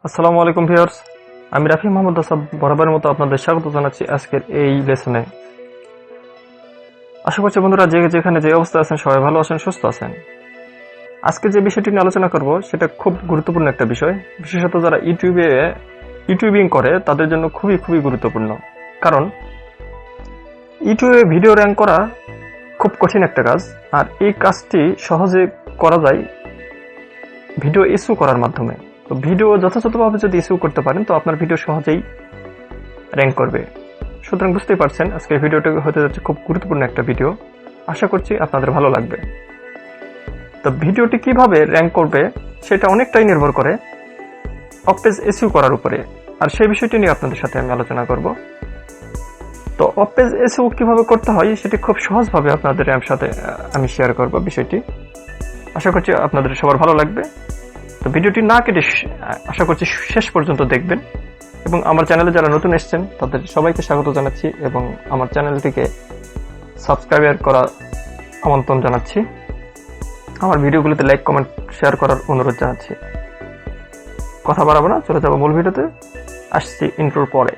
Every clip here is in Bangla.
আসসালামু আলাইকুম ভিউয়ার্স, আমি রাফি মাহমুদ আসাদ বরাবরের মতো আপনাদের স্বাগত জানাচ্ছি আজকের এই লেসনে। আশা করছি বন্ধুরা যেখানে যে অবস্থা আছেন সবাই ভালো আছেন, সুস্থ আছেন। আজকে যে বিষয়টি নিয়ে আলোচনা করব সেটা খুব গুরুত্বপূর্ণ একটা বিষয়, বিশেষত যারা ইউটিউবিং করে তাদের জন্য খুবই খুবই গুরুত্বপূর্ণ। কারণ ইউটিউবে ভিডিও র্যাঙ্ক করা খুব কঠিন একটা কাজ, আর এই কাজটি সহজে করা যায় ভিডিও ইস্যু করার মাধ্যমে। তো ভিডিও যথাযথভাবে যদি ইস্যু করতে পারেন তো আপনার ভিডিও সহজেই র্যাঙ্ক করবে। সুতরাং বুঝতেই পারছেন আজকের ভিডিওটা হতে যাচ্ছে খুব গুরুত্বপূর্ণ একটা ভিডিও। আশা করছি আপনাদের ভালো লাগবে। তো ভিডিওটি কিভাবে র্যাঙ্ক করবে সেটা অনেকটাই নির্ভর করে অফ পেজ এসইও করার উপরে, আর সেই বিষয়টি নিয়ে আপনাদের সাথে আমি আলোচনা করব। তো অফ পেজ এসইও কিভাবে করতে হয় সেটি খুব সহজভাবে আপনাদের সাথে আমি শেয়ার করব বিষয়টি। আশা করছি আপনাদের সবার ভালো লাগবে। তো ভিডিওটি না কেটে আশা করছি শেষ পর্যন্ত দেখবেন, এবং আমার চ্যানেলে যারা নতুন এসেছেন তাদের সবাইকে স্বাগত জানাচ্ছি, এবং আমার চ্যানেলটিকে সাবস্ক্রাইব করা আমন্ত্রণ জানাচ্ছি। আমার ভিডিওগুলোতে লাইক, কমেন্ট, শেয়ার করার অনুরোধ জানাচ্ছি। কথা বাড়াবো না, চলে যাবো মূল ভিডিওতে। আসছি ইন্ট্রোর পরে।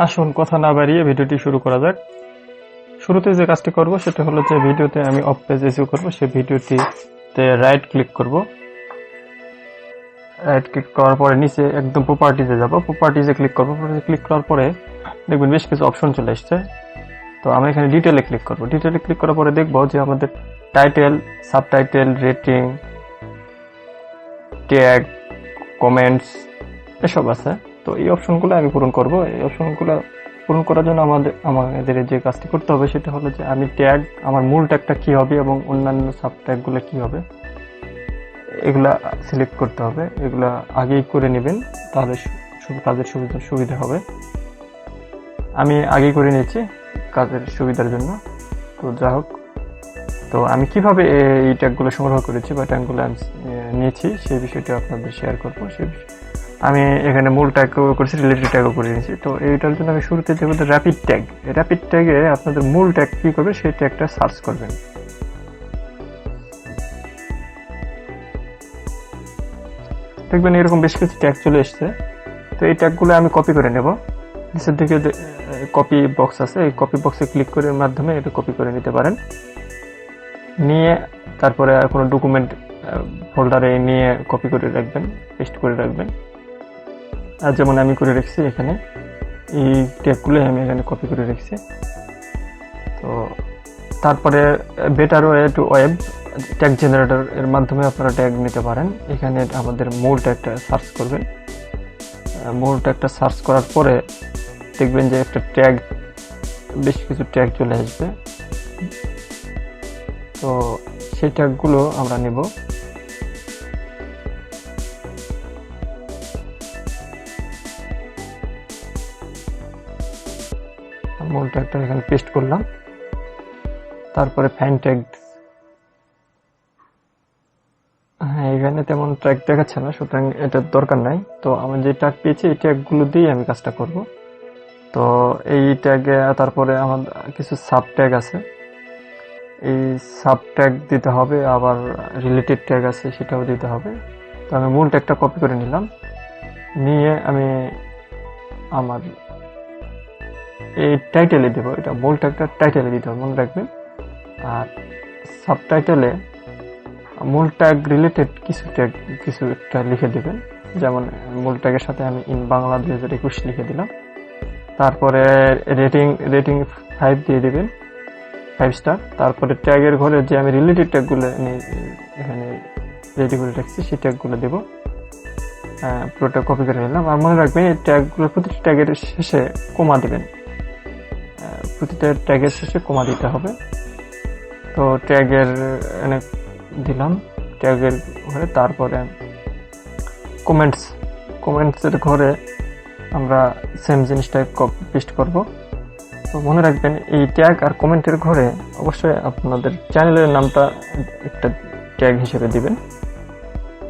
আসুন কথা না বাড়িয়ে ভিডিওটি শুরু করা যাক। শুরুতে যে কাজটি করব সেটা হলো যে ভিডিওতে আমি অফ পেজ এসইও করব, সেই ভিডিওটিতে রাইট ক্লিক করব। রাইট ক্লিক করার পরে নিচে একদম প্রপার্টিজে যাব, প্রপার্টিজে ক্লিক করব। ক্লিক করার পরে দেখবেন বেশ কিছু অপশন চলে আসছে। তো আমরা এখানে ডিটেলে ক্লিক করব। ডিটেলে ক্লিক করার পরে দেখব যে আমাদের title, subtitle, rating, tag, comments এসব আছে। তো এই অপশনগুলো আমি পূরণ করব। এই অপশনগুলো পূরণ করার জন্য আমাদের যে কাজটি করতে হবে সেটা হলো যে আমি ট্যাগ, আমার মূল ট্যাগটা কি হবে এবং অন্যান্য সাব ট্যাগগুলো কি হবে এগুলা সিলেক্ট করতে হবে। এগুলা আগেই করে নেবেন, তাহলে কাজের সুবিধা হবে। আমি আগেই করে নিয়েছি কাজের সুবিধার জন্য। তো যা হোক, তো আমি কিভাবে এই ট্যাগগুলো সংগ্রহ করেছি বা ট্যাগগুলো নিয়েছি সেই বিষয়টা আপনাদের শেয়ার করবো। সেই বিষয় আমি এখানে মূল ট্যাগও করেছি, রিলেটেড ট্যাগও করে নিয়েছি। তো এইটার জন্য আমি শুরুতে যে র্যাপিড ট্যাগ, র্যাপিড ট্যাগে আপনাদের মূল ট্যাগ কি করবে সেই ট্যাগটা সার্চ করবেন। দেখবেন এরকম বেশ কিছু ট্যাগ চলে এসছে। তো এই ট্যাগগুলো আমি কপি করে নেব। নিচের দিকে কপি বক্স আছে, এই কপি বক্সে ক্লিক করে মাধ্যমে এটা কপি করে নিতে পারেন। নিয়ে তারপরে কোনো ডকুমেন্ট ফোল্ডারে নিয়ে কপি করে রাখবেন, পেস্ট করে রাখবেন। আর যেমন আমি করে রেখেছি এখানে এই ট্যাগগুলো আমি এখানে কপি করে রেখেছি। তো তারপরে better way to web tag generator এর মাধ্যমে আপনারা ট্যাগ নিতে পারেন। এখানে আমাদের মূল ট্যাগটা সার্চ করবেন। মূল ট্যাগটা সার্চ করার পরে দেখবেন যে একটা ট্যাগ, বেশ কিছু ট্যাগ চলে আসবে। তো সেই ট্যাগগুলো আমরা নেব। মূল ট্যাগটা এখানে পেস্ট করলাম। তারপরে ফাইন ট্যাগ, হ্যাঁ এখানে তেমন ট্যাগ দেখাচ্ছে না, সুতরাং এটার দরকার নাই। তো আমি যে ট্যাগ পেয়েছি এই ট্যাগগুলো দিয়ে আমি কাজটা করব। তো এই ট্যাগে তারপরে আমার কিছু সাব ট্যাগ আছে, এই সাব ট্যাগ দিতে হবে, আবার রিলেটেড ট্যাগ আছে সেটাও দিতে হবে। তো আমি মূল ট্যাগটা কপি করে নিলাম। নিয়ে আমি আমার এই টাইটেলে দেবো, এটা মূল ট্যাগটা টাইটেলে দিতে হবে, মনে রাখবেন। আর সাবটাইটেলে মূল ট্যাগ রিলেটেড কিছু একটা লিখে দেবেন। যেমন মূল ট্যাগের সাথে আমি ইন বাংলা 2021 লিখে দিলাম। তারপরে রেটিং 5 দিয়ে দেবেন, 5 স্টার। তারপরে ট্যাগের ঘরে যে আমি রিলেটেড ট্যাগগুলো এখানে রেডি করে রাখছি সেই ট্যাগগুলো দেবো। পুরোটা কপি করে নিলাম। আর মনে রাখবেন এই ট্যাগগুলো প্রতিটি ট্যাগের শেষে কমা দেবেন, প্রতিটা ট্যাগের শেষে কমা দিতে হবে। তো ট্যাগের দিলাম, ট্যাগের ঘরে তারপরে কমেন্টসের ঘরে আমরা সেম জিনিসটা পেস্ট করব। তো মনে রাখবেন এই ট্যাগ আর কমেন্টের ঘরে অবশ্যই আপনাদের চ্যানেলের নামটা একটা ট্যাগ হিসেবে দিবেন।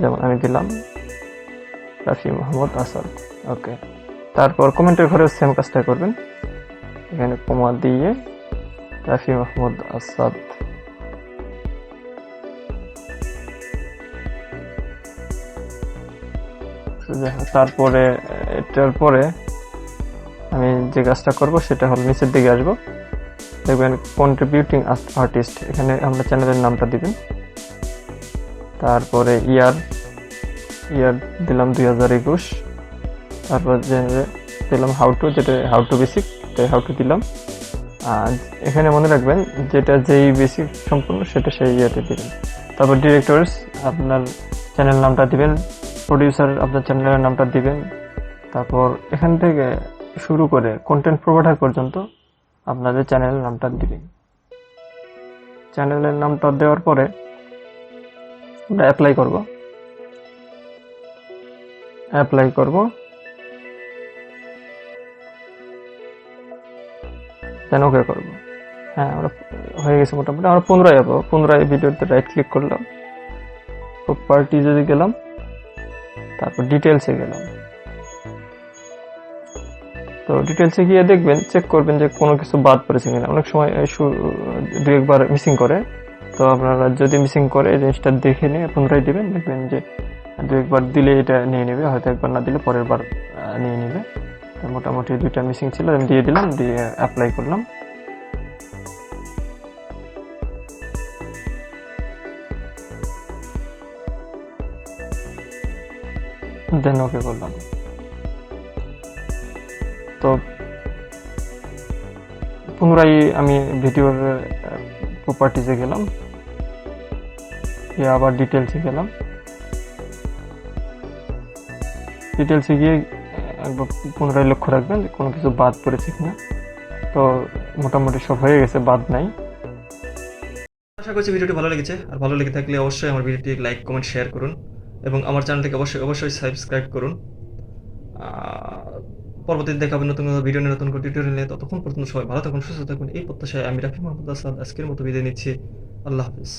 যেমন আমি দিলাম রাফি মাহমুদ আসাদ। ওকে, তারপর কমেন্টের ঘরে সেম কাজটা করবেন, এখানে কমা দিয়ে রাফি মাহমুদ আসাদ। তারপরে এটার পরে আমি যে কাজটা করব সেটা হলো নিচের দিকে আসবো, দেখবেন কন্ট্রিবিউটিং আর্টিস্ট, এখানে আমরা চ্যানেলের নামটা দিবেন। তারপরে ইয়ার দিলাম 2021, তারপর দিলাম হাউ টু, যেটা how to basic, how to দিলাম। আর এখানে মনে রাখবেন যেটা যেই বেসিক সম্পূর্ণ সেটা সেই ইয়েতে দিবেন। তারপর ডিরেক্টরস আপনার চ্যানেল নামটা দিবেন, প্রডিউসার আপনার চ্যানেলের নামটা দিবেন। তারপর এখান থেকে শুরু করে কন্টেন্ট প্রোভাইডার পর্যন্ত আপনাদের চ্যানেলের নামটা দিবেন। চ্যানেলের নামটা দেওয়ার পরে আমরা অ্যাপ্লাই করব, দেন ওকে করবো। হ্যাঁ, আমরা হয়ে গেছে মোটামুটি। আমরা পুনরায় ভিডিওতে রাইট ক্লিক করলাম, প্রপার্টিজে গেলাম, তারপর ডিটেলসে গেলাম। তো ডিটেলসে গিয়ে দেখবেন, চেক করবেন যে কোনো কিছু বাদ পড়েছে কিনা। অনেক সময় দু একবার মিসিং করে, তো আপনারা যদি মিসিং করে এই জিনিসটা দেখে নিয়ে পুনরায় দিবেন, দেখবেন যে দু একবার দিলে এটা নিয়ে নেবে, হয়তো একবার না দিলে পরের বার নিয়ে নেবে। মোটামুটি 2টা মিসিং ছিল, আমি দিয়ে দিলাম, দিয়ে অ্যাপ্লাই করলাম। দেন ওকে করলাম। তো পুনরায় আমি ভিডিওর প্রপার্টিজে গেলাম, আবার ডিটেলসে গেলাম। ডিটেলসে গিয়ে একবার পুনরায় লক্ষ্য রাখবেন যে কোনো কিছু বাদ পড়েছে কিনা। তো মোটামুটি সব হয়ে গেছে, বাদ নাই। আশা করছি ভিডিওটি ভালো লেগেছে, আর ভালো লেগে থাকলে অবশ্যই আমার ভিডিওটি লাইক, কমেন্ট, শেয়ার করুন এবং আমার চ্যানেলটিকে অবশ্যই সাবস্ক্রাইব করুন। পরবর্তীতে দেখাবেন নতুন ভিডিও নিয়ে, নতুন টিউটোরিয়াল নিয়ে। ততক্ষণ পর্যন্ত সবাই ভালো থাকুন, সুস্থ থাকুন, এই প্রত্যাশায় আমি রাফি মাহমুদ আসাদ আজকের মতো বিদায় নিচ্ছি। আল্লাহ হাফিজ।